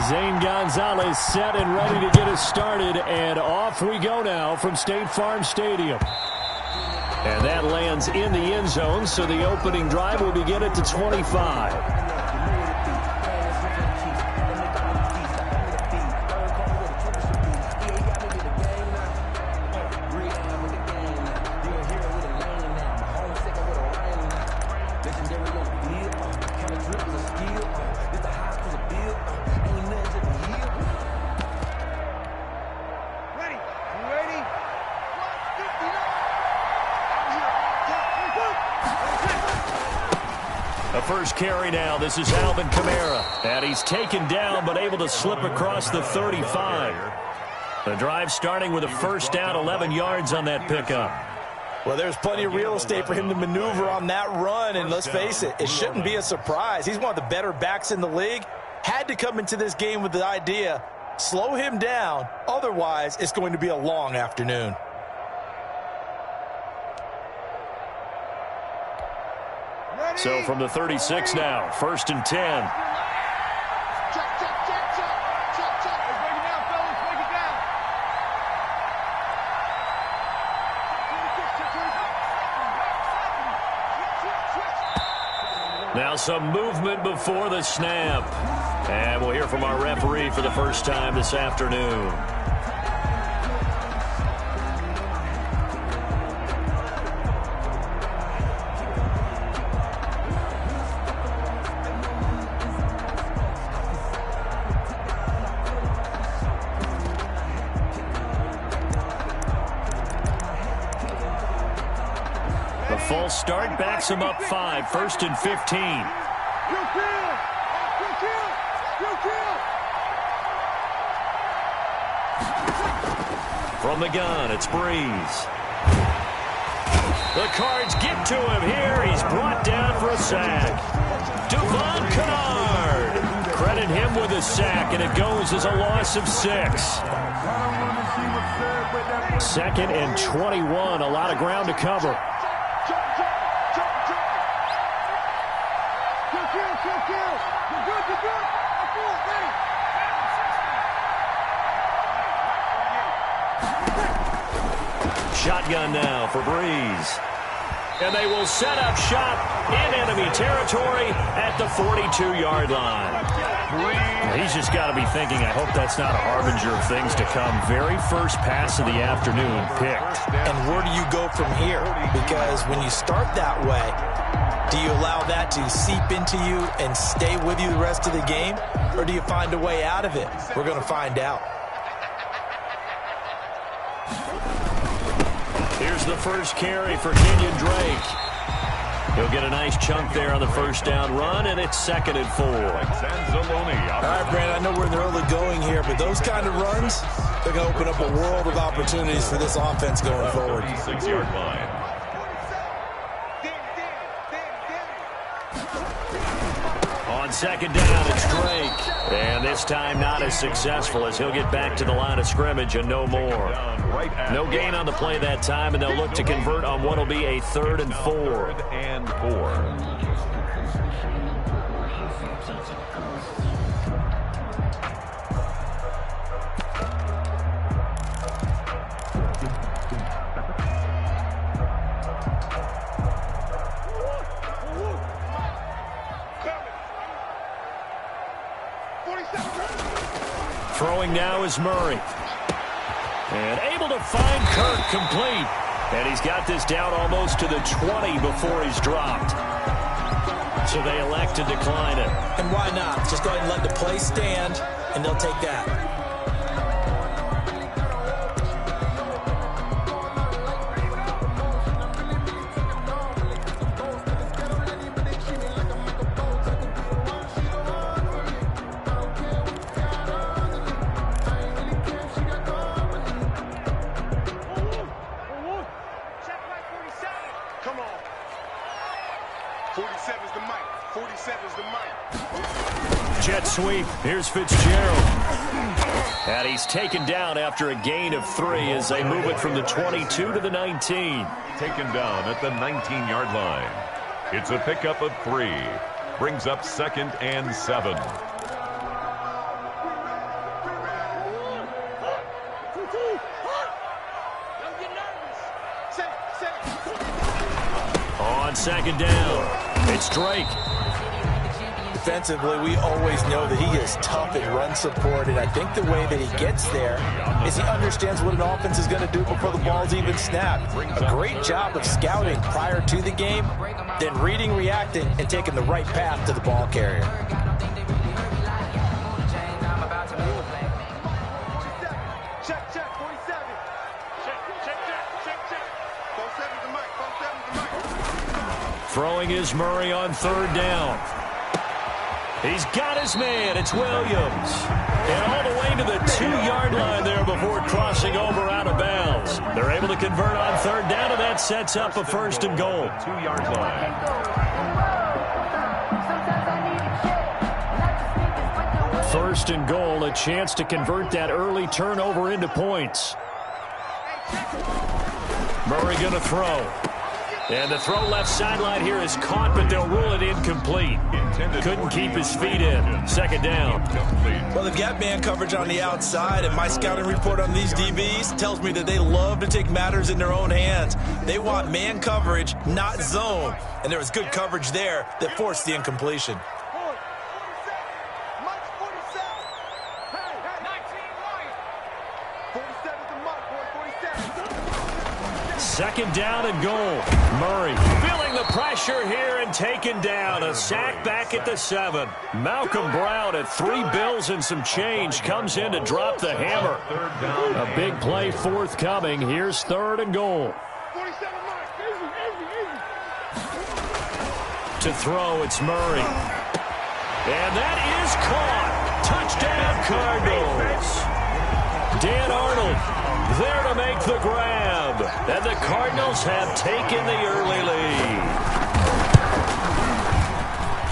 Zane Gonzalez set and ready to get us started, and off we go now from State Farm Stadium. And that lands in the end zone, so the opening drive will begin at the 25. First carry now. This is Alvin Kamara. And he's taken down but able to slip across the 35. The drive starting with a first down, 11 yards on that pickup. Well, there's plenty of real estate for him to maneuver on that run. And let's face it, it shouldn't be a surprise. He's one of the better backs in the league. Had to come into this game with the idea, slow him down. Otherwise, it's going to be a long afternoon. So from the 36 now, 1st and 10. Now some movement before the snap. And we'll hear from our referee for the first time this afternoon. Full start backs him up 5, 1st and 15. From the gun, it's Breeze. The Cards get to him here. He's brought down for a sack. Devon Kennard. Credit him with a sack, and it goes as a loss of 6. 2nd and 21, a lot of ground to cover. Shotgun now for Breeze. And they will set up shop in enemy territory at the 42-yard line. He's just got to be thinking, I hope that's not a harbinger of things to come. Very first pass of the afternoon picked. And where do you go from here? Because when you start that way, do you allow that to seep into you and stay with you the rest of the game? Or do you find a way out of it? We're going to find out. Here's the first carry for Kenyon Drake. He'll get a nice chunk there on the first down run, and it's 2nd and 4. All right, Brandon, I know we're in the early going here, but those kind of runs, they're going to open up a world of opportunities for this offense going forward. 36-yard line. On 2nd down, it's Drake. And this time not as successful as he'll get back to the line of scrimmage and no more. No gain on the play that time, and they'll look to convert on what will be a 3rd and 4. 3rd and 4. Throwing now is Murray. And able to find Kirk complete. And he's got this down almost to the 20 before he's dropped. So they elect to decline it. And why not? Just go ahead and let the play stand, and they'll take that. Jet sweep. Here's Fitzgerald. And he's taken down after a gain of 3 as they move it from the 22 to the 19. Taken down at the 19-yard line. It's a pickup of 3. Brings up 2nd and 7. second down. It's Drake. Defensively, we always know that he is tough in run support, and I think the way that he gets there is he understands what an offense is going to do before the ball's even snapped. A great job of scouting prior to the game, then reading, reacting, and taking the right path to the ball carrier. Throwing is Murray on third down. He's got his man. It's Williams. And all the way to the 2-yard line there before crossing over out of bounds. They're able to convert on third down, and that sets up a first and goal. 2-yard line. First and goal, a chance to convert that early turnover into points. Murray going to throw. And the throw left sideline here is caught, but they'll rule it incomplete. Couldn't keep his feet in. Second down. Well, they've got man coverage on the outside, and my scouting report on these DBs tells me that they love to take matters in their own hands. They want man coverage, not zone. And there was good coverage there that forced the incompletion. Second down and goal. Murray feeling the pressure here and taken down. A sack back at the 7. Malcolm Brown at 3 bills and some change comes in to drop the hammer. A big play forthcoming. Here's third and goal. To throw, it's Murray. And that is caught. Touchdown, Cardinals. Dan Arnold there to make the grab. And the Cardinals have taken the early lead.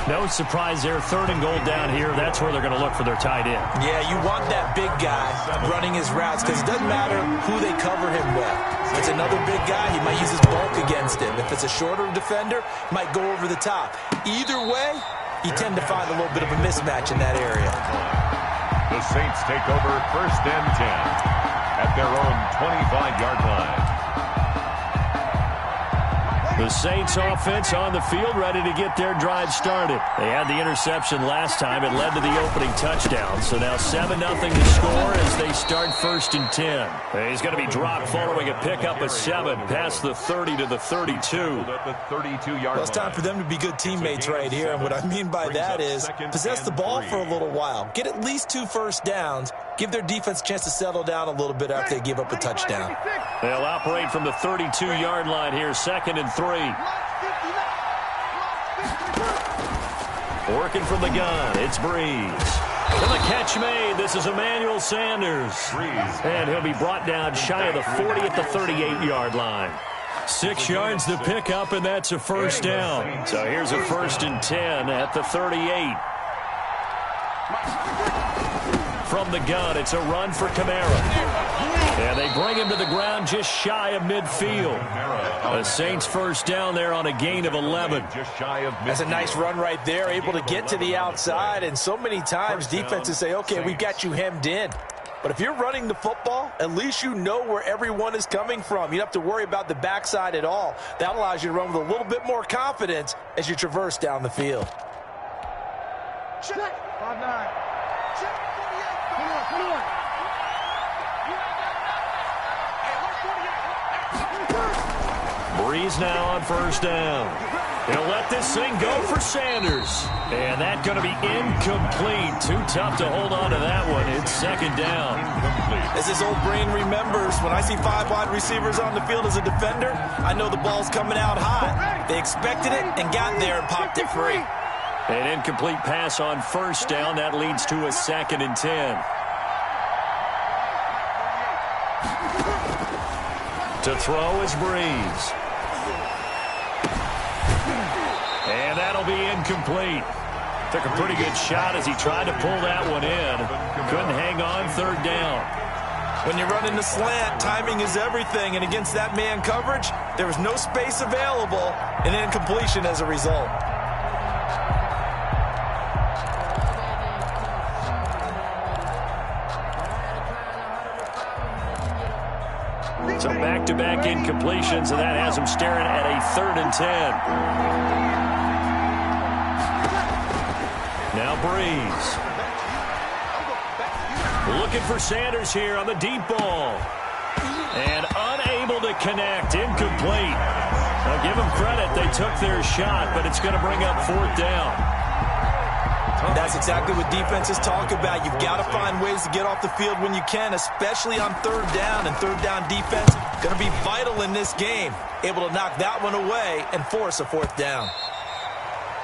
No surprise there. Third and goal down here. That's where they're going to look for their tight end. Yeah, you want that big guy running his routes because it doesn't matter who they cover him with. If it's another big guy, he might use his bulk against him. If it's a shorter defender, he might go over the top. Either way, you tend to find a little bit of a mismatch in that area. The Saints take over first and 10 at their own 25-yard line. The Saints offense on the field, ready to get their drive started. They had the interception last time. It led to the opening touchdown. So now 7-0 to score as they start first and 10. He's going to be dropped following a pickup of 7 past the 30 to the 32. Well, it's time for them to be good teammates right here. And what I mean by that is possess the ball for a little while. Get at least 2 first downs. Give their defense a chance to settle down a little bit after they give up a touchdown. They'll operate from the 32-yard line here, second and 3. Working from the gun, it's Breeze. And the catch made. This is Emmanuel Sanders. And he'll be brought down shy of the 40 at the 38-yard line. 6 yards to pick up, and that's a first down. So here's a first and 10 at the 38. From the gun, it's a run for Kamara. And they bring him to the ground just shy of midfield. The Saints first down there on a gain of 11. That's a nice run right there, able to get to the outside. And so many times defenses say, okay, we've got you hemmed in. But if you're running the football, at least you know where everyone is coming from. You don't have to worry about the backside at all. That allows you to run with a little bit more confidence as you traverse down the field. Check. 5-9. Check. 28. Breeze now on first down. He'll let this thing go for Sanders. And that's going to be incomplete. Too tough to hold on to that one. It's second down. As his old brain remembers, when I see 5 wide receivers on the field as a defender, I know the ball's coming out hot. They expected it and got there and popped it free. An incomplete pass on first down. That leads to a second and 10. To throw is Breeze. And that'll be incomplete. Took a pretty good shot as he tried to pull that one in. Couldn't hang on, third down. When you're running the slant, timing is everything. And against that man coverage, there was no space available, and incompletion as a result. So back-to-back incompletions, and that has him staring at a 3rd and 10. Now Breeze. Looking for Sanders here on the deep ball. And unable to connect. Incomplete. I'll give them credit. They took their shot, but it's going to bring up 4th down. That's exactly what defenses talk about. You've got to find ways to get off the field when you can, especially on 3rd down. And 3rd down defense going to be vital in this game. Able to knock that one away and force a 4th down.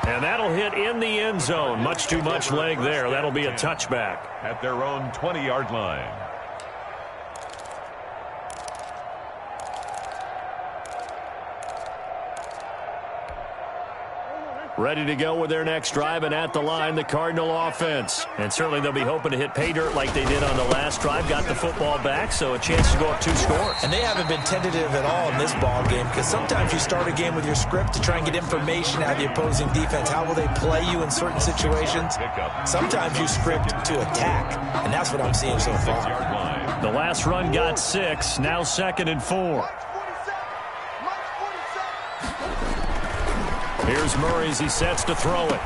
And that'll hit in the end zone. Much too much leg there. That'll be a touchback. At their own 20-yard line. Ready to go with their next drive, and at the line, the Cardinal offense. And certainly they'll be hoping to hit pay dirt like they did on the last drive. Got the football back, so a chance to go up 2 scores. And they haven't been tentative at all in this ball game, because sometimes you start a game with your script to try and get information out of the opposing defense. How will they play you in certain situations? Sometimes you script to attack, and that's what I'm seeing so far. The last run got 6, now 2nd and 4. Here's Murray as he sets to throw it.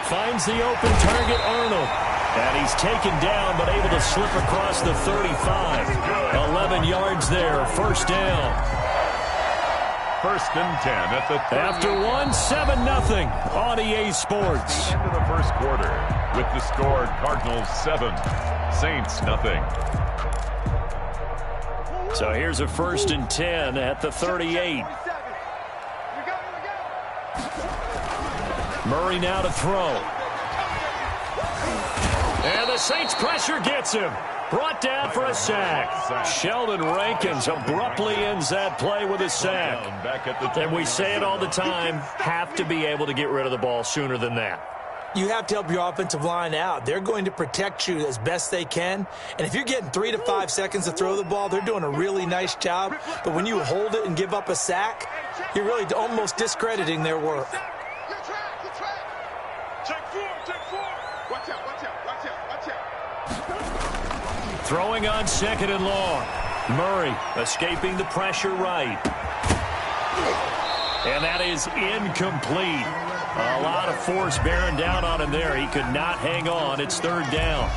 Finds the open target, Arnold. And he's taken down, but able to slip across the 35. 11 yards there, 1st down. 1st and 10 at the 30. After 7-0 on EA Sports. Into the 1st quarter with the score Cardinals 7, Saints nothing. So here's a 1st and 10 at the 38. Murray now to throw. And the Saints pressure gets him. Brought down for a sack. Sheldon Rankins abruptly ends that play with a sack. And we say it all the time, have to be able to get rid of the ball sooner than that. You have to help your offensive line out. They're going to protect you as best they can. And if you're getting 3 to 5 seconds to throw the ball, they're doing a really nice job. But when you hold it and give up a sack, you're really almost discrediting their work. Throwing on 2nd and long. Murray escaping the pressure right. And that is incomplete. A lot of force bearing down on him there. He could not hang on. It's 3rd down.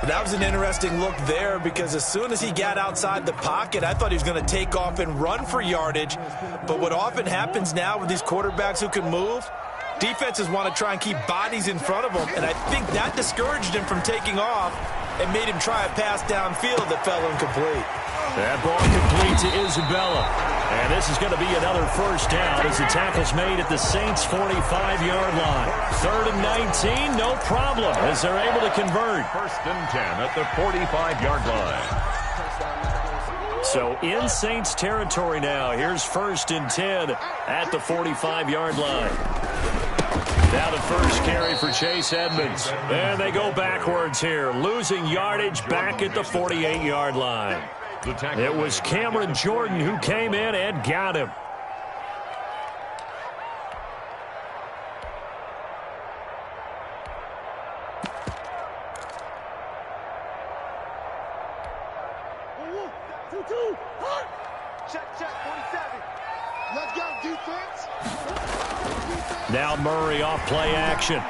That was an interesting look there, because as soon as he got outside the pocket, I thought he was going to take off and run for yardage. But what often happens now with these quarterbacks who can move, defenses want to try and keep bodies in front of them, and I think that discouraged him from taking off and made him try a pass downfield that fell incomplete. That ball complete to Isabella. And this is going to be another 1st down as the tackle's made at the Saints' 45-yard line. 3rd and 19, no problem, as they're able to convert. 1st and 10 at the 45-yard line. So in Saints territory now. Here's 1st and 10 at the 45-yard line. Now the first carry for Chase Edmonds. And they go backwards here, losing yardage back at the 48-yard line. It was Cameron Jordan who came in and got him. Let's go, defense. Now Murray off play action.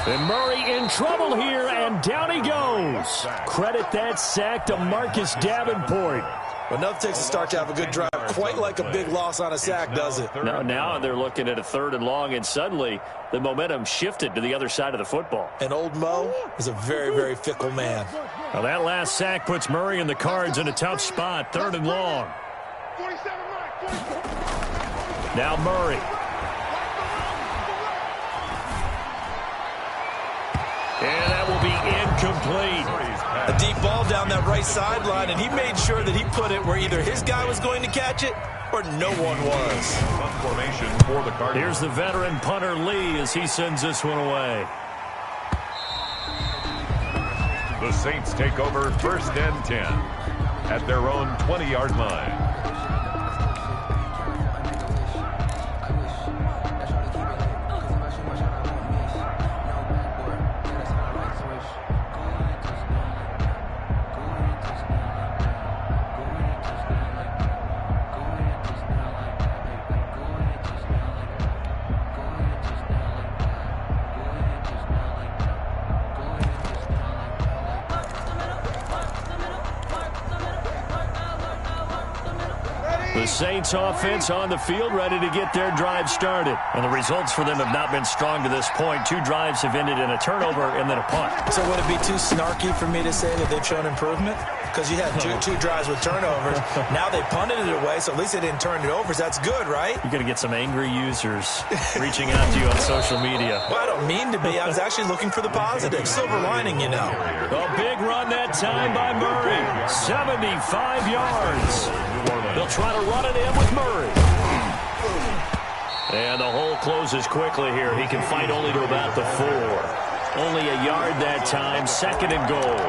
And Murray in trouble here, and down he goes. Credit that sack to Marcus Davenport. Well, nothing takes a start to have a good drive. Quite like a big loss on a sack, does it? Now they're looking at a 3rd and long, and suddenly the momentum shifted to the other side of the football. And old Mo is a very, very fickle man. Well, that last sack puts Murray and the Cards in a tough spot. 3rd and long. Now Murray. And that will be incomplete. A deep ball down that right sideline, and he made sure that he put it where either his guy was going to catch it or no one was. Formation for the Cardinals. Here's the veteran punter Lee as he sends this one away. The Saints take over 1st and 10 at their own 20-yard line. The Saints offense on the field, ready to get their drive started. And the results for them have not been strong to this point. 2 drives have ended in a turnover and then a punt. So would it be too snarky for me to say that they've shown improvement? Because you had two drives with turnovers. Now they punted it away, so at least they didn't turn it over. So that's good, right? You're going to get some angry users reaching out to you on social media. Well, I don't mean to be. I was actually looking for the positive. Silver lining, you know. A big run that time by Murray. 75 yards. They'll try to run it in with Murray. And the hole closes quickly here. He can fight only to about the 4. Only a yard that time. 2nd and goal.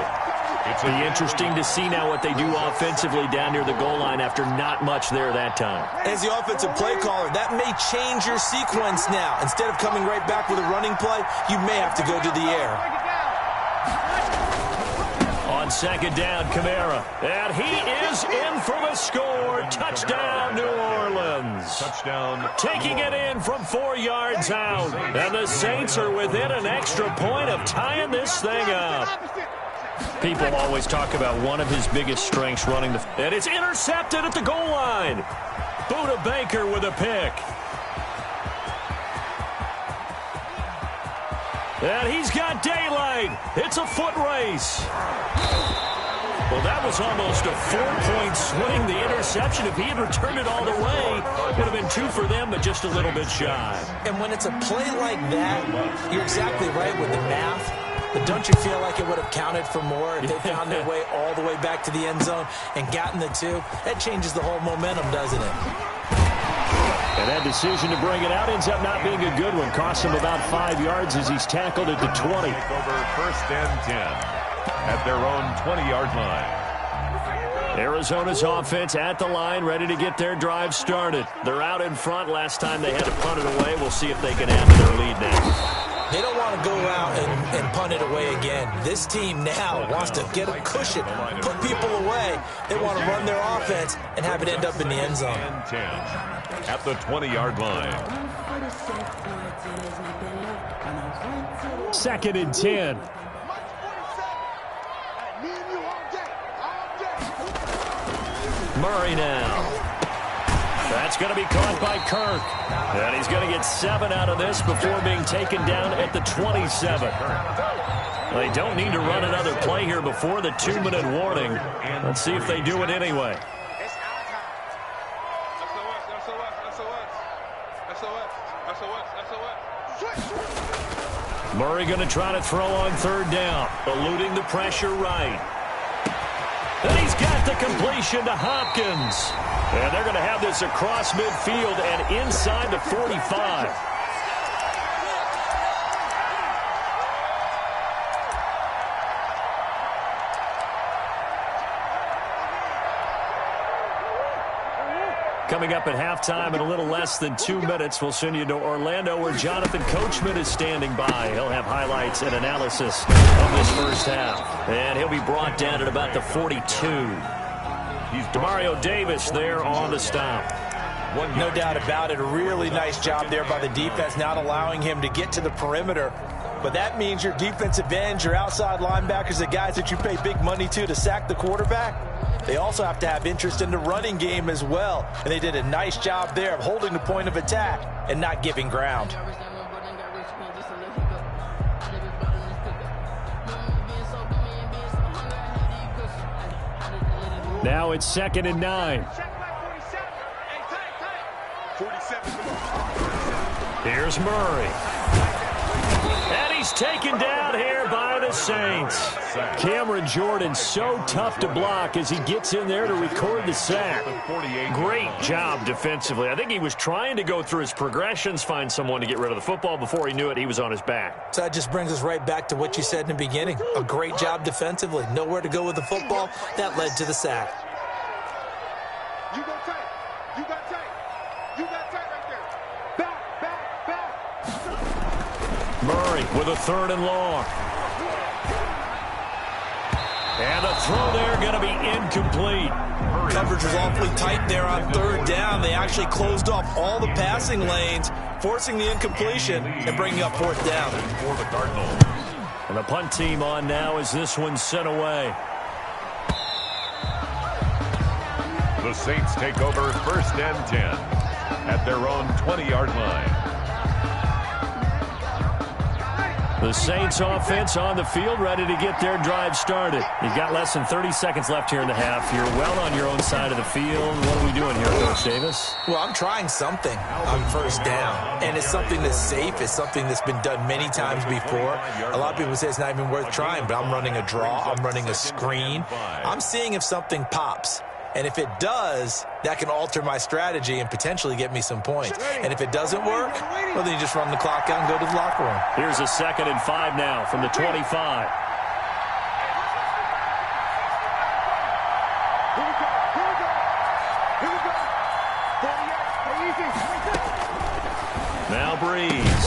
It'll be interesting to see now what they do offensively down near the goal line after not much there that time. As the offensive play caller, that may change your sequence now. Instead of coming right back with a running play, you may have to go to the air. On 2nd down, Kamara. And he is in for the score. Touchdown, New Orleans. Touchdown. Taking it in from 4 yards out. And the Saints are within an extra point of tying this thing up. People always talk about one of his biggest strengths running the... And it's intercepted at the goal line. Buda Baker with a pick. And he's got daylight. It's a foot race. Well, that was almost a 4-point swing, the interception. If he had returned it all the way, it would have been 2 for them, but just a little bit shy. And when it's a play like that, you're exactly right with the math. But don't you feel like it would have counted for more if they found their way all the way back to the end zone and gotten the 2? That changes the whole momentum, doesn't it? And that decision to bring it out ends up not being a good one. Costs him about 5 yards as he's tackled at the 20. Over 1st and 10 at their own 20-yard line. Arizona's offense at the line, ready to get their drive started. They're out in front. Last time they had to punt it away. We'll see if they can add to their lead now. They don't want to go out and punt it away again. This team now wants to get a cushion, put people away. They want to run their offense and have it end up in the end zone. 10 at the 20-yard line. 2nd and 10. Murray now. That's going to be caught by Kirk. And he's going to get 7 out of this before being taken down at the 27. They don't need to run another play here before the 2-minute warning. Let's see if they do it anyway. Murray going to try to throw on 3rd down, eluding the pressure right. And he's got the completion to Hopkins. And they're going to have this across midfield and inside the 45. Coming up at halftime in a little less than 2 minutes, we'll send you to Orlando where Jonathan Coachman is standing by. He'll have highlights and analysis of this first half. And he'll be brought down at about the 42. Demario Davis there on the stop. No doubt about it. A really nice job there by the defense, not allowing him to get to the perimeter. But that means your defensive ends, your outside linebackers, the guys that you pay big money to sack the quarterback, they also have to have interest in the running game as well. And they did a nice job there of holding the point of attack and not giving ground. Now it's 2nd and 9. Here's Murray. And he's taken down here by the Saints. Cameron Jordan so tough to block as he gets in there to record the sack. Great job defensively. I think he was trying to go through his progressions, find someone to get rid of the football. Before he knew it, he was on his back. So that just brings us right back to what you said in the beginning. A great job defensively. Nowhere to go with the football. That led to the sack. You got tight. You got tight. You got tight right there. Back, back, back. Murray with a 3rd and long. And the throw there going to be incomplete. Coverage was awfully tight there on 3rd down. They actually closed off all the passing lanes, forcing the incompletion and bringing up 4th down. For the Cardinals. And the punt team on now as this one's sent away. The Saints take over 1st and 10 at their own 20-yard line. The Saints offense on the field, ready to get their drive started. You've got less than 30 seconds left here in the half. You're well on your own side of the field. What are we doing here, Coach Davis? Well, I'm trying something on 1st down, and it's something that's safe. It's something that's been done many times before. A lot of people say it's not even worth trying, but I'm running a draw. I'm running a screen. I'm seeing if something pops. And if it does, that can alter my strategy and potentially get me some points. And if it doesn't work, well, then you just run the clock out and go to the locker room. Here's a 2nd and 5 now from the 25. Here we go. Here we go. Here we go. 48. Now Breeze.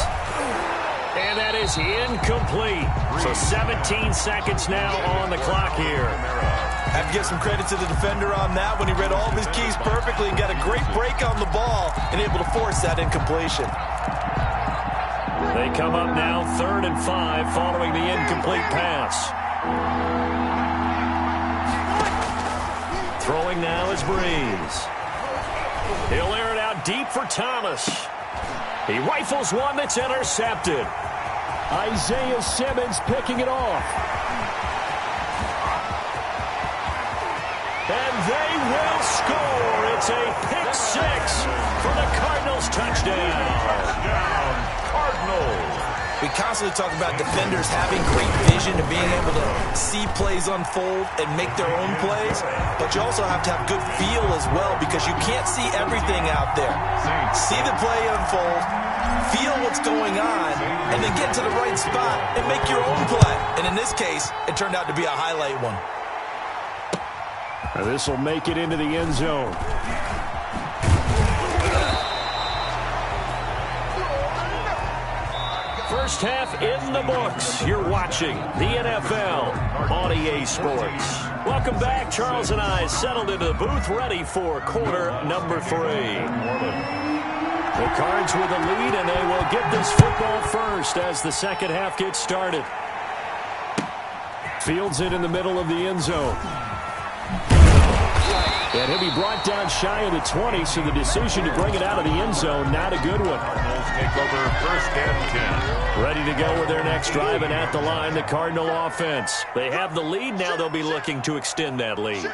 And that is incomplete. So 17 seconds now on the clock here. I have to give some credit to the defender on that when he read all of his keys perfectly and got a great break on the ball and able to force that incompletion. They come up now 3rd and 5 following the incomplete pass. Throwing now is Breeze. He'll air it out deep for Thomas. He rifles one that's intercepted. Isaiah Simmons picking it off. And they will score. It's a pick 6 for the Cardinals touchdown. Touchdown, Cardinals. We constantly talk about defenders having great vision and being able to see plays unfold and make their own plays, but you also have to have good feel as well because you can't see everything out there. See the play unfold, feel what's going on, and then get to the right spot and make your own play. And in this case, it turned out to be a highlight one. This will make it into the end zone. First half in the books. You're watching the NFL on EA Sports. Welcome back. Charles and I settled into the booth, ready for quarter number 3. The Cards with a lead, and they will get this football first as the second half gets started. Fields it in the middle of the end zone. And he'll be brought down shy of the 20, so the decision to bring it out of the end zone, not a good one. Cardinals take over 1st and 10. Ready to go with their next drive, and at the line, the Cardinal offense. They have the lead. Now they'll be looking to extend that lead.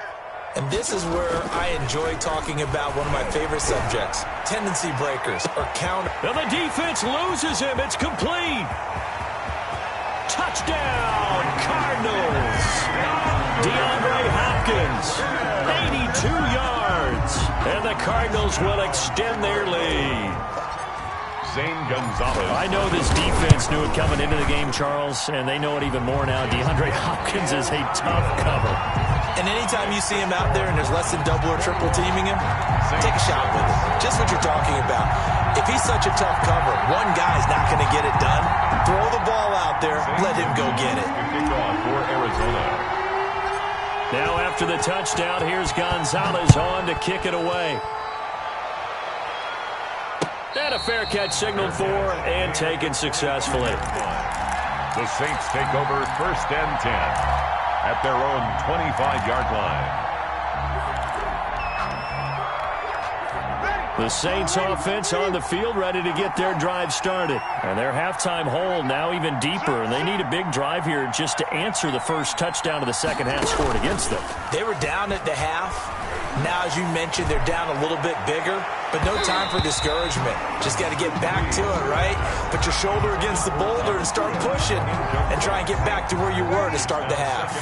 And this is where I enjoy talking about one of my favorite subjects, tendency breakers or counter. And the defense loses him. It's complete. Touchdown, Cardinals. DeAndre Hopkins, 82 yards. And the Cardinals will extend their lead. Zane Gonzalez. I know this defense knew it coming into the game, Charles, and they know it even more now. DeAndre Hopkins is a tough cover. And anytime you see him out there and there's less than double or triple teaming him, take a shot with him. Just what you're talking about. If he's such a tough cover, one guy's not going to get it done. Throw the ball out there, let him go get it. Kickoff for Arizona. Now after the touchdown, here's Gonzalez on to kick it away. And a fair catch signaled for and taken successfully. The Saints take over 1st and 10 at their own 25-yard line. The Saints offense on the field, ready to get their drive started. And their halftime hole now even deeper, and they need a big drive here just to answer the first touchdown of the second half scored against them. They were down at the half. Now, as you mentioned, they're down a little bit bigger, but no time for discouragement. Just got to get back to it, right? Put your shoulder against the boulder and start pushing and try and get back to where you were to start the half.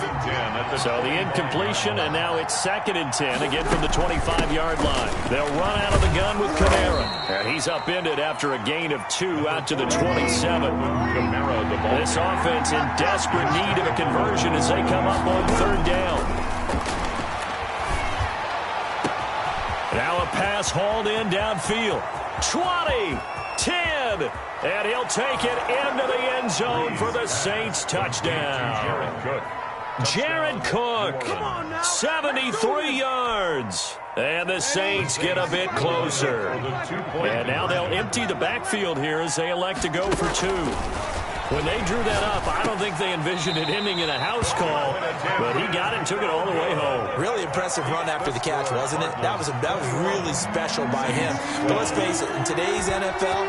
So the incompletion, and now it's 2nd and 10, again from the 25-yard line. They'll run out of the gun with Kamara. And he's upended after a gain of 2 out to the 27. This offense in desperate need of a conversion as they come up on 3rd down. Now a pass hauled in downfield. 20, 10, and he'll take it into the end zone for the Saints touchdown. Jared Cook, 73 yards. And the Saints get a bit closer. And now they'll empty the backfield here as they elect to go for 2. When they drew that up, I don't think they envisioned it ending in a house call, but he got it and took it all the way home. Really impressive run after the catch, wasn't it? That was really special by him. But let's face it, in today's NFL,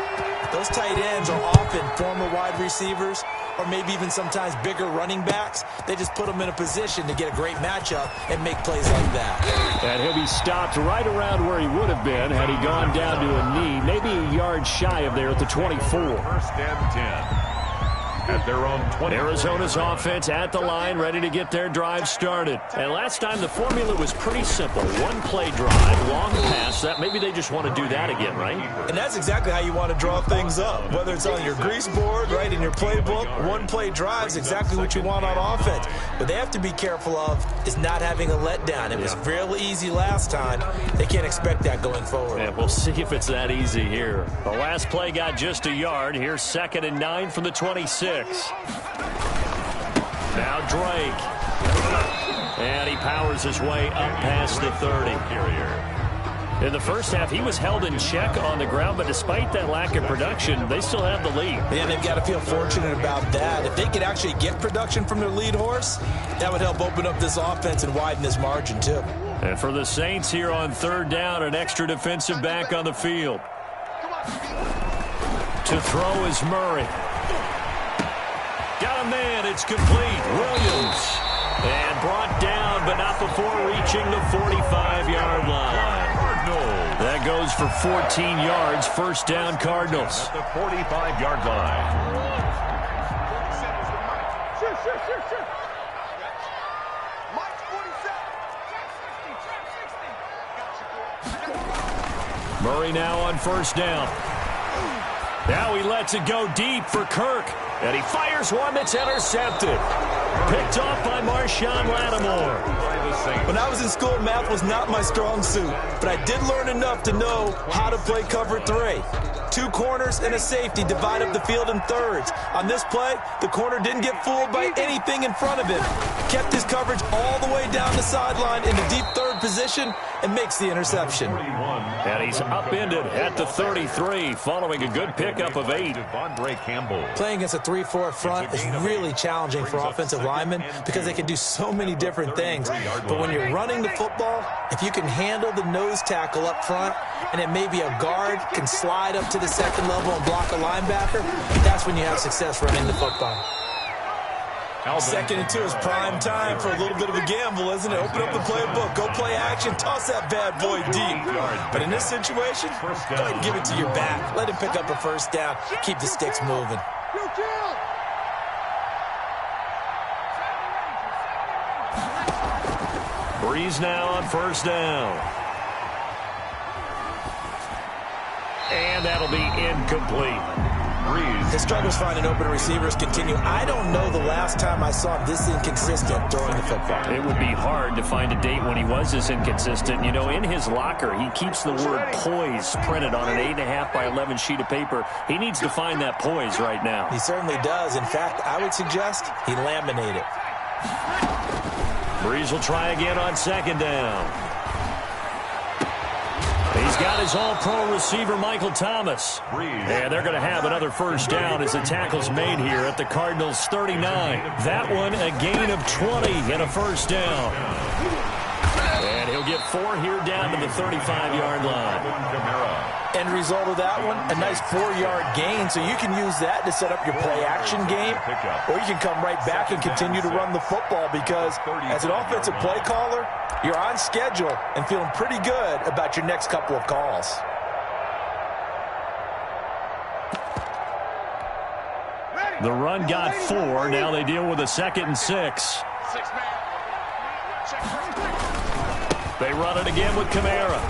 those tight ends are often former wide receivers or maybe even sometimes bigger running backs. They just put them in a position to get a great matchup and make plays like that. And he'll be stopped right around where he would have been had he gone down to a knee, maybe a yard shy of there at the 24. First and 10. At their own 20. Arizona's offense at the line, ready to get their drive started. And last time the formula was pretty simple. One play drive, long pass. That maybe they just want to do that again, right? And that's exactly how you want to draw things up. Whether it's on your grease board, right, in your playbook, one play drive is exactly what you want on offense. What they have to be careful of is not having a letdown. It was real easy last time. They can't expect that going forward. Yeah, we'll see if it's that easy here. The last play got just a yard. Here's 2nd and 9 from the 26. Now Drake. And he powers his way up past the 30. In the first half, he was held in check on the ground, but despite that lack of production, they still have the lead. Yeah, they've got to feel fortunate about that. If they could actually get production from their lead horse, that would help open up this offense and widen this margin, too. And for the Saints here on 3rd down, an extra defensive back on the field. To throw is Murray. Got a man, it's complete. Williams. And brought down, but not before reaching the 45-yard line. Cardinals. That goes for 14 yards. 1st down, Cardinals. At the 45-yard line. Murray now on 1st down. Now he lets it go deep for Kirk. And he fires one that's intercepted. Picked off by Marshawn Lattimore. When I was in school, math was not my strong suit, but I did learn enough to know how to play cover 3. 2 corners and a safety divide up the field in thirds. On this play, the corner didn't get fooled by anything in front of him. Kept his coverage all the way down the sideline in the deep 3rd position and makes the interception. And he's upended at the 33 following a good pickup of 8. Playing against a 3-4 front is really challenging for offensive linemen because they can do so many different things. But when you're running the football, if you can handle the nose tackle up front and then maybe a guard can slide up to the 2nd level and block a linebacker, that's when you have success running the football. 2nd and 2 is prime time for a little bit of a gamble, isn't it? Open up the playbook, go play action, toss that bad boy deep. But in this situation, go ahead and give it to your back. Let him pick up a 1st down, keep the sticks moving. Breeze now on 1st down. And that'll be incomplete. His struggles finding open receivers continue. I don't know the last time I saw him this inconsistent throwing the football. It would be hard to find a date when he was this inconsistent. You know, in his locker, he keeps the word poise printed on an 8.5 by 11 sheet of paper. He needs to find that poise right now. He certainly does. In fact, I would suggest he laminate it. Breeze will try again on 2nd down. He's got his all-pro receiver, Michael Thomas. And they're going to have another 1st down as the tackle's made here at the Cardinals' 39. That one a gain of 20 and a 1st down. And he'll get 4 here down to the 35-yard line. End result of that one, a nice 4-yard gain, so you can use that to set up your play-action game, or you can come right back and continue to run the football because as an offensive play caller, you're on schedule and feeling pretty good about your next couple of calls. The run got 4. Now they deal with a 2nd and 6. They run it again with Kamara.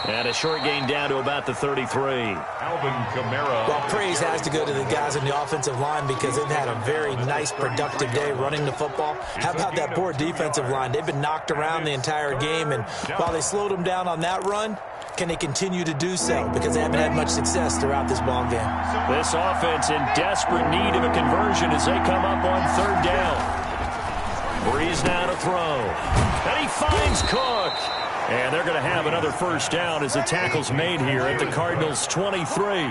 And a short gain down to about the 33. Alvin Kamara. Well, praise has to go to the guys in the offensive line because they've had a very nice, productive day running the football. How about that poor defensive line? They've been knocked around the entire game, and while they slowed them down on that run, can they continue to do so? Because they haven't had much success throughout this ball game. This offense in desperate need of a conversion as they come up on 3rd down. Breeze now to throw. And he finds Cook. And they're going to have another first down as the tackle's made here at the Cardinals' 23.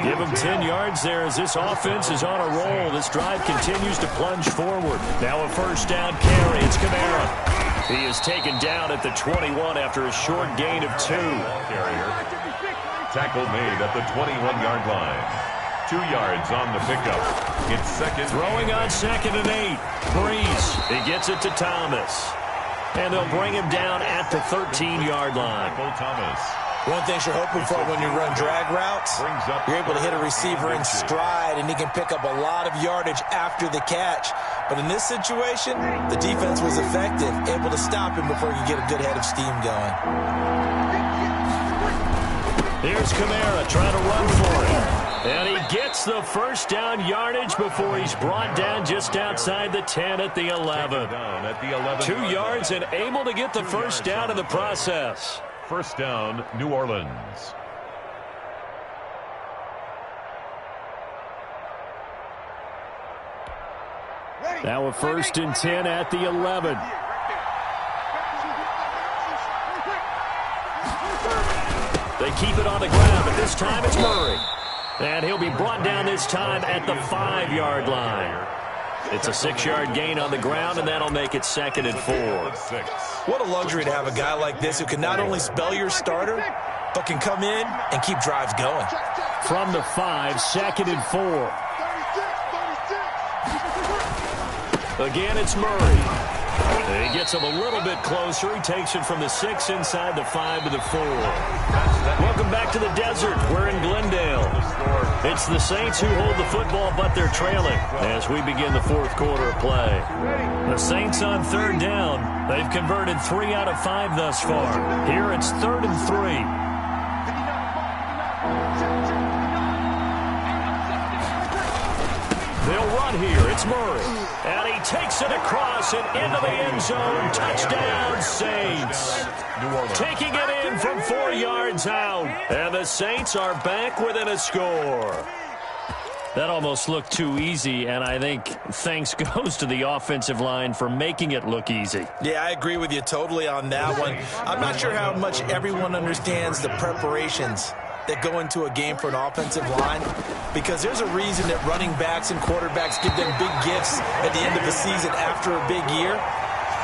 Give them 10 yards there as this offense is on a roll. This drive continues to plunge forward. Now a first down carry. It's Kamara. He is taken down at the 21 after a short gain of 2. Tackle made at the 21-yard line. 2 yards on the pickup. It's second. Throwing on 2nd and 8. Breeze. He gets it to Thomas. And they'll bring him down at the 13-yard line. Thomas. One thing you're hoping for when you run drag routes, you're able to hit a receiver in stride, and he can pick up a lot of yardage after the catch. But in this situation, the defense was effective, able to stop him before he could get a good head of steam going. Here's Kamara trying to run for it. And he gets the first down yardage before he's brought down just outside the 10 at the 11. 2 yards and able to get the first down in the process. First down, New Orleans. Now a 1st and 10 at the 11. They keep it on the ground, but this time it's Murray. And he'll be brought down this time at the 5-yard line. It's a 6-yard gain on the ground, and that'll make it 2nd and 4. What a luxury to have a guy like this who can not only spell your starter, but can come in and keep drives going. From the 5, 2nd and 4. Again, it's Murray. He gets him a little bit closer. He takes it from the 6 inside the 5 to the 4. Welcome back to the desert. We're in Glendale. It's the Saints who hold the football, but they're trailing as we begin the 4th quarter of play. The Saints on 3rd down. They've converted 3 out of 5 thus far. Here it's 3rd and 3. They'll run here. It's Murray. And he takes it across and into the end zone. Touchdown, Saints. Taking it in from 4 yards out. And the Saints are back within a score. That almost looked too easy, and I think thanks goes to the offensive line for making it look easy. Yeah, I agree with you totally on that one. I'm not sure how much everyone understands the preparations that go into a game for an offensive line, because there's a reason that running backs and quarterbacks give them big gifts at the end of the season after a big year.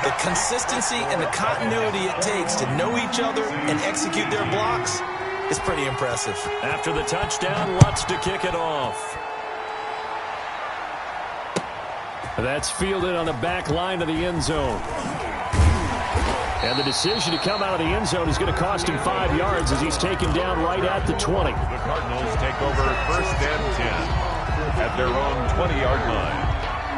The consistency and the continuity it takes to know each other and execute their blocks is pretty impressive. After the touchdown, Lutz to kick it off. That's fielded on the back line of the end zone. And the decision to come out of the end zone is going to cost him 5 yards as he's taken down right at the 20. The Cardinals take over 1st and 10 at their own 20-yard line.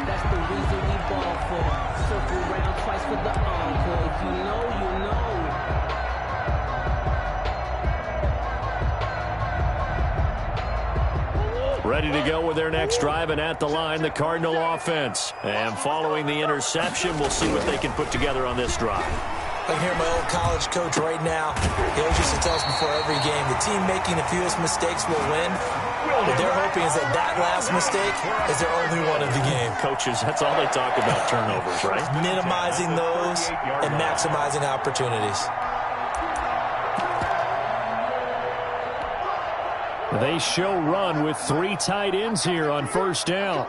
That's the reason we ball for. Circle round twice for the encore. If you know, you know. Ready to go with their next drive, and at the line, the Cardinal offense. And following the interception, we'll see what they can put together on this drive. I can hear my old college coach right now. He always used to tell us before every game, the team making the fewest mistakes will win. What they're hoping is that that last mistake is their only one of the game. Coaches, that's all they talk about, turnovers, right? Minimizing those and maximizing opportunities. They show run with 3 tight ends here on 1st down.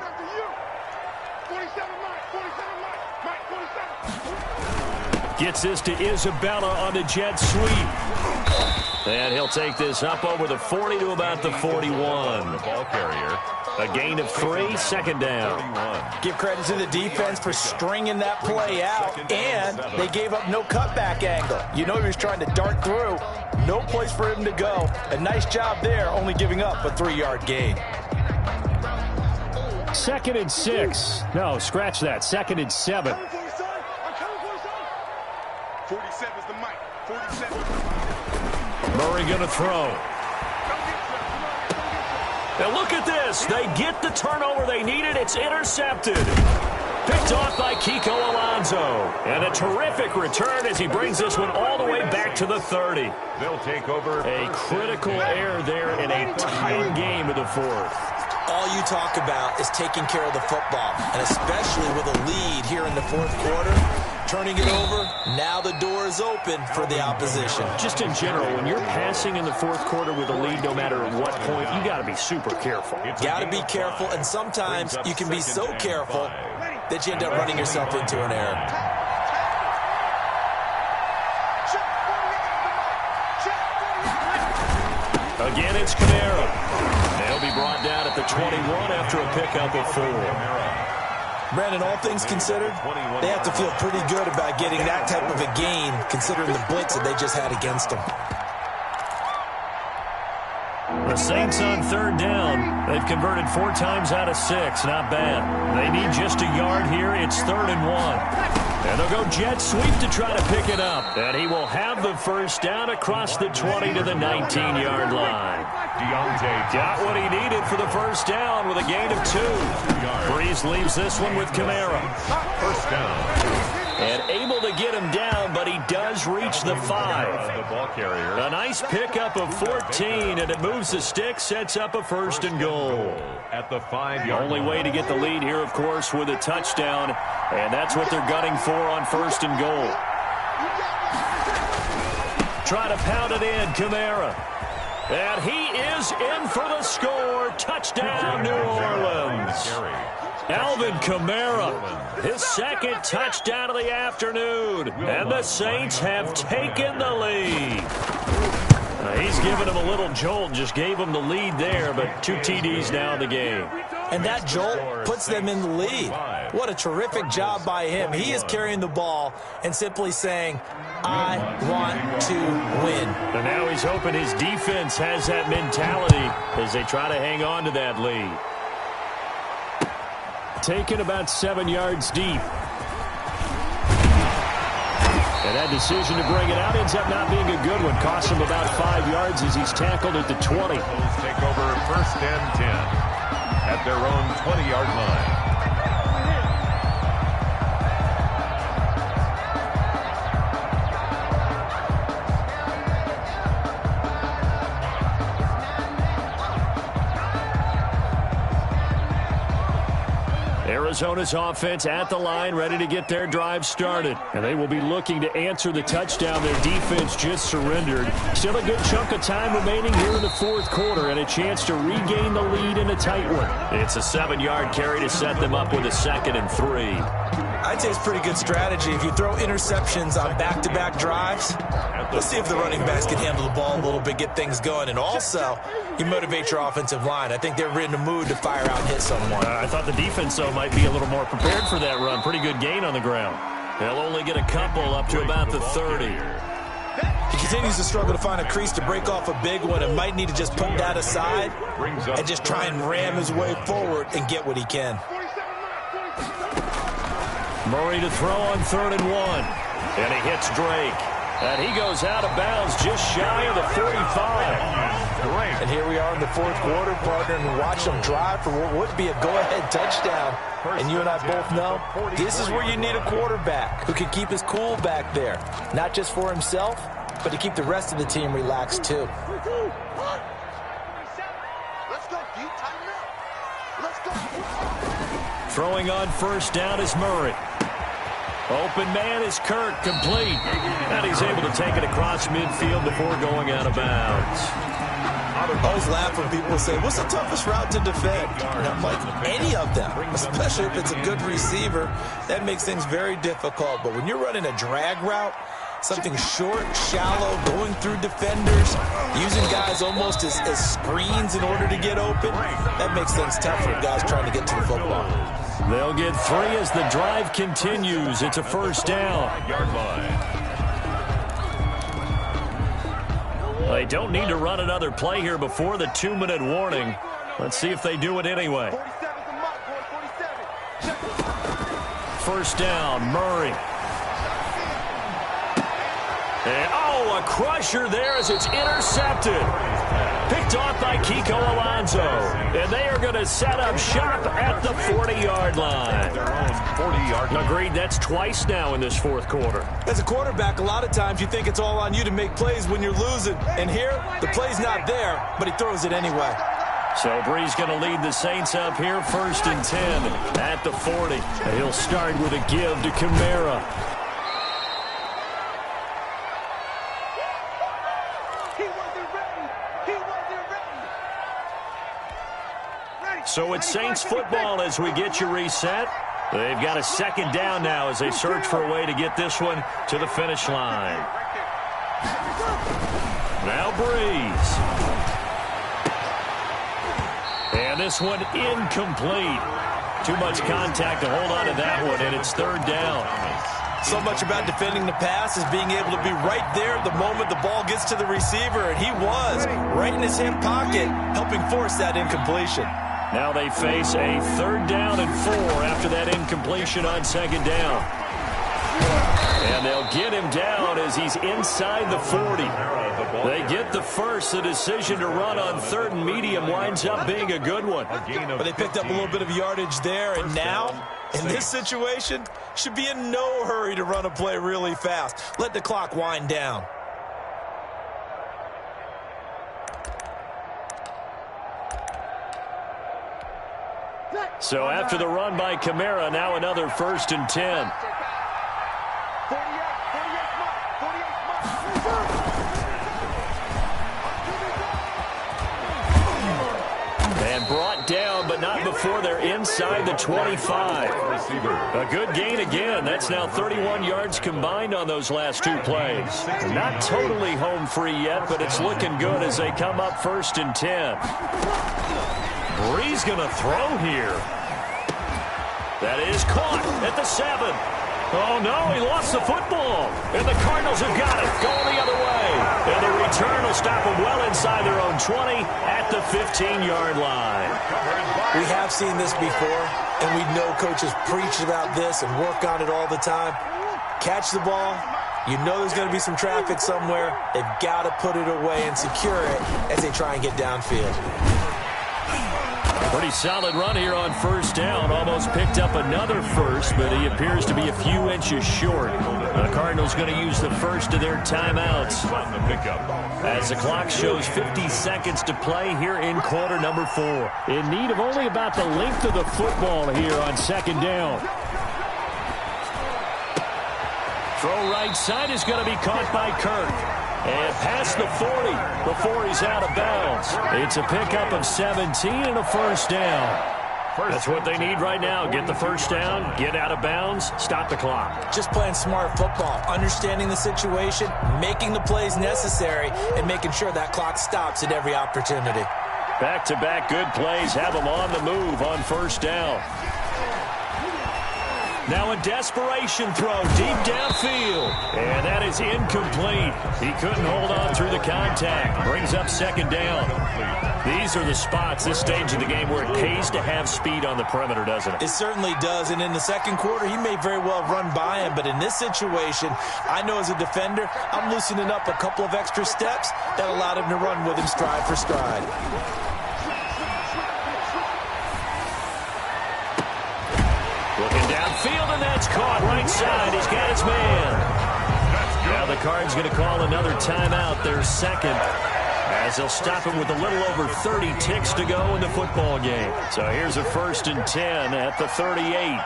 Gets this to Isabella on the jet sweep. And he'll take this up over the 40 to about the 41. The ball carrier. A gain of 3, 2nd down. Give credit to the defense for stringing that play out, and they gave up no cutback angle. You know he was trying to dart through. No place for him to go. A nice job there, only giving up a 3-yard gain. 2nd and 6. No, scratch that. 2nd and 7. 47 is the mic. 47. Murray going to throw. Now look at this. They get the turnover they needed. It's intercepted. Picked off by Kiko Alonso. And a terrific return as he brings this one all the way back to the 30. They'll take over. A critical error there in a tight game of the 4th. All you talk about is taking care of the football, and especially with a lead here in the 4th quarter, turning it over. Now the door is open for the opposition. Just in general, when you're passing in the fourth quarter with a lead, no matter at what point, you got to be super careful. Got to be careful, and sometimes you can be so careful that you end up running yourself into an error. Again, it's Kamara. They'll be brought down at the 21 after a pickup of 4. Brandon, all things considered, they have to feel pretty good about getting that type of a gain, considering the blitz that they just had against them. The Saints on third down. They've converted 4 times out of 6. Not bad. They need just a yard here. It's 3rd and 1. And they'll go jet sweep to try to pick it up. And he will have the first down across the 20 to the 19-yard line. Got what he needed for the first down with a gain of 2. Breeze leaves this one with Kamara. First down. And able to get him down, but he does reach the 5. The ball carrier. A nice pickup of 14, and it moves the stick, sets up a 1st and goal. At the 5-yard The only way to get the lead here, of course, with a touchdown, and that's what they're gunning for on 1st and goal. Try to pound it in, Kamara. And he is in for the score. Touchdown, New Orleans. Alvin Kamara, his 2nd touchdown of the afternoon. And the Saints have taken the lead. He's given him a little jolt, just gave him the lead there, but 2 TDs now in the game. And that jolt puts them in the lead. What a terrific job by him. He is carrying the ball and simply saying, I want to win. And now he's hoping his defense has that mentality as they try to hang on to that lead. Taken about 7 yards deep. And that decision to bring it out ends up not being a good one. Costs him about 5 yards as he's tackled at the 20. Take over 1st and 10 at their own 20-yard line. Arizona's offense at the line, ready to get their drive started. And they will be looking to answer the touchdown their defense just surrendered. Still a good chunk of time remaining here in the fourth quarter and a chance to regain the lead in a tight one. It's a 7-yard carry to set them up with a 2nd and 3. I'd say it's pretty good strategy. If you throw interceptions on back-to-back drives, let's see if the running backs can handle the ball a little bit, get things going. And also, you motivate your offensive line. I think they're in the mood to fire out and hit someone. I thought the defense, though, might be a little more prepared for that run. Pretty good gain on the ground. They'll only get a couple up to about the 30. He continues to struggle to find a crease to break off a big one and might need to just put that aside and just try and ram his way forward and get what he can. Murray to throw on 3rd and 1. And he hits Drake. And he goes out of bounds just shy of the 45. And here we are in the fourth quarter, partner, and watch them drive for what would be a go-ahead touchdown. And you and I both know this is where you need a quarterback who can keep his cool back there. Not just for himself, but to keep the rest of the team relaxed too. Let's go, D. Tighten up. Let's go. Throwing on 1st down is Murray. Open man is Kirk, complete. And he's able to take it across midfield before going out of bounds. I always laugh when people say, what's the toughest route to defend? And I'm like, any of them, especially if it's a good receiver. That makes things very difficult. But when you're running a drag route, something short, shallow, going through defenders, using guys almost as screens in order to get open, that makes things tough for guys trying to get to the football. They'll get 3 as the drive continues. It's a 1st down. They don't need to run another play here before the 2-minute warning. Let's see if they do it anyway. 1st down, Murray. And, a crusher there as it's intercepted. Picked off by Kiko Alonso. And they are going to set up shop at the 40-yard line. Agreed, that's twice now in this fourth quarter. As a quarterback, a lot of times you think it's all on you to make plays when you're losing. And here, the play's not there, but he throws it anyway. So Breeze going to lead the Saints up here, 1st and 10 at the 40. And he'll start with a give to Kamara. So it's Saints football as we get you reset. They've got a second down now as they search for a way to get this one to the finish line. Now Breeze. And this one incomplete. Too much contact to hold on to that one, and it's third down. So much about defending the pass is being able to be right there the moment the ball gets to the receiver, and he was right in his hip pocket, helping force that incompletion. Now they face a third down and 4 after that incompletion on second down. And they'll get him down as he's inside the 40. They get the first. The decision to run on third and medium winds up being a good one. But they picked up a little bit of yardage there, and now, in this situation, should be in no hurry to run a play really fast. Let the clock wind down. So after the run by Kamara, now another 1st and 10. And brought down, but not before they're inside the 25. A good gain again. That's now 31 yards combined on those last 2 plays. Not totally home free yet, but it's looking good as they come up 1st and 10. Breeze going to throw here. That is caught at the 7. Oh, no, he lost the football. And the Cardinals have got it, going the other way. And the return will stop them well inside their own 20 at the 15-yard line. We have seen this before, and we know coaches preach about this and work on it all the time. Catch the ball. You know there's going to be some traffic somewhere. They've got to put it away and secure it as they try and get downfield. Pretty solid run here on 1st down. Almost picked up another first, but he appears to be a few inches short. The Cardinals going to use the first of their timeouts as the clock shows 50 seconds to play here in quarter number 4. In need of only about the length of the football here on 2nd down. Throw right side is going to be caught by Kirk. And past the 40 before he's out of bounds. It's a pickup of 17 and a 1st down. That's what they need right now. Get the 1st down, get out of bounds, stop the clock. Just playing smart football, understanding the situation, making the plays necessary, and making sure that clock stops at every opportunity. Back-to-back good plays have them on the move on 1st down. Now a desperation throw deep downfield. And that is incomplete. He couldn't hold on through the contact. Brings up 2nd down. These are the spots, this stage of the game, where it pays to have speed on the perimeter, doesn't it? It certainly does. And in the 2nd quarter, he may very well run by him. But in this situation, I know as a defender, I'm loosening up a couple of extra steps that allowed him to run with him stride for stride. Looking downfield, and that's caught right side. He's got his man. Now the Cards going to call another timeout, their 2nd, as they'll stop him with a little over 30 ticks to go in the football game. So here's a 1st and 10 at the 38.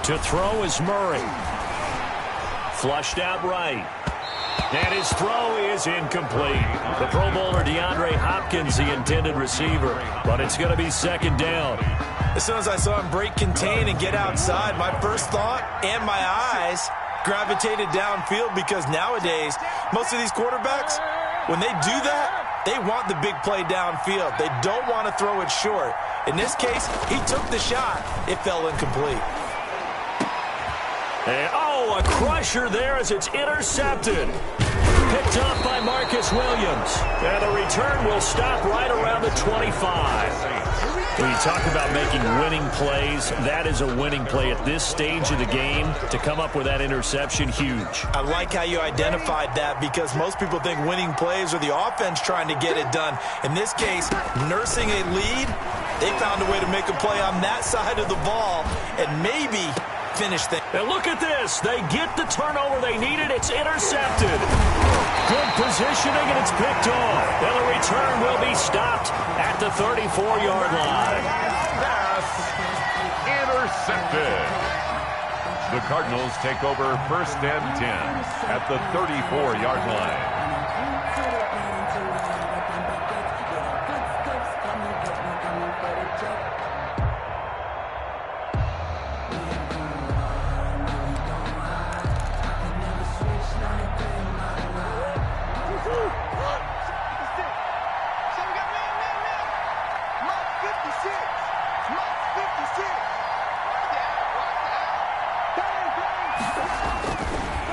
To throw is Murray. Flushed out right. And his throw is incomplete. The Pro Bowler DeAndre Hopkins, the intended receiver. But it's going to be 2nd down. As soon as I saw him break contain and get outside, my first thought and my eyes gravitated downfield, because nowadays, most of these quarterbacks, when they do that, they want the big play downfield. They don't want to throw it short. In this case, he took the shot. It fell incomplete. And, a crusher there as it's intercepted. Picked off by Marcus Williams. And the return will stop right around the 25. When you talk about making winning plays, that is a winning play at this stage of the game. To come up with that interception, huge. I like how you identified that, because most people think winning plays are the offense trying to get it done. In this case, nursing a lead, they found a way to make a play on that side of the ball and maybe finish things. And look at this. They get the turnover they needed. It's intercepted. Good positioning, and it's picked off. And the return will be stopped at the 34-yard line. Pass intercepted. The Cardinals take over 1st and 10 at the 34-yard line.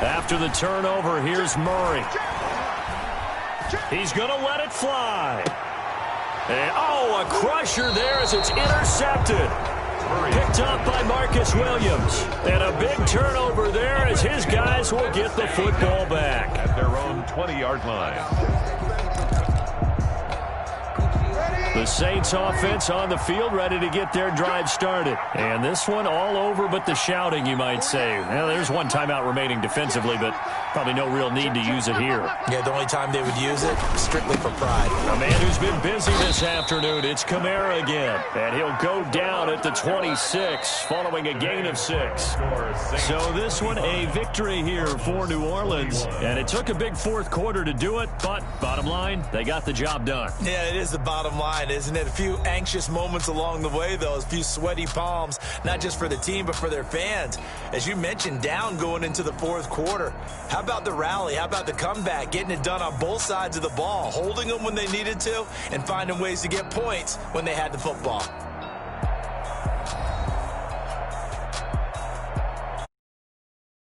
After the turnover, here's Murray. He's going to let it fly. And, oh, a crusher there as it's intercepted. Picked up by Marcus Williams. And a big turnover there as his guys will get the football back. At their own 20-yard line. The Saints offense on the field, ready to get their drive started. And this one all over but the shouting, you might say. Well, there's one timeout remaining defensively, but probably no real need to use it here. Yeah, the only time they would use it, strictly for pride. A man who's been busy this afternoon, it's Kamara again. And he'll go down at the 26, following a gain of 6. So this one, a victory here for New Orleans. And it took a big fourth quarter to do it, but bottom line, they got the job done. Yeah, it is the bottom line, isn't it? A few anxious moments along the way, though. A few sweaty palms, not just for the team, but for their fans. As you mentioned, down going into the fourth quarter. How about the rally? How about the comeback? Getting it done on both sides of the ball, holding them when they needed to, and finding ways to get points when they had the football.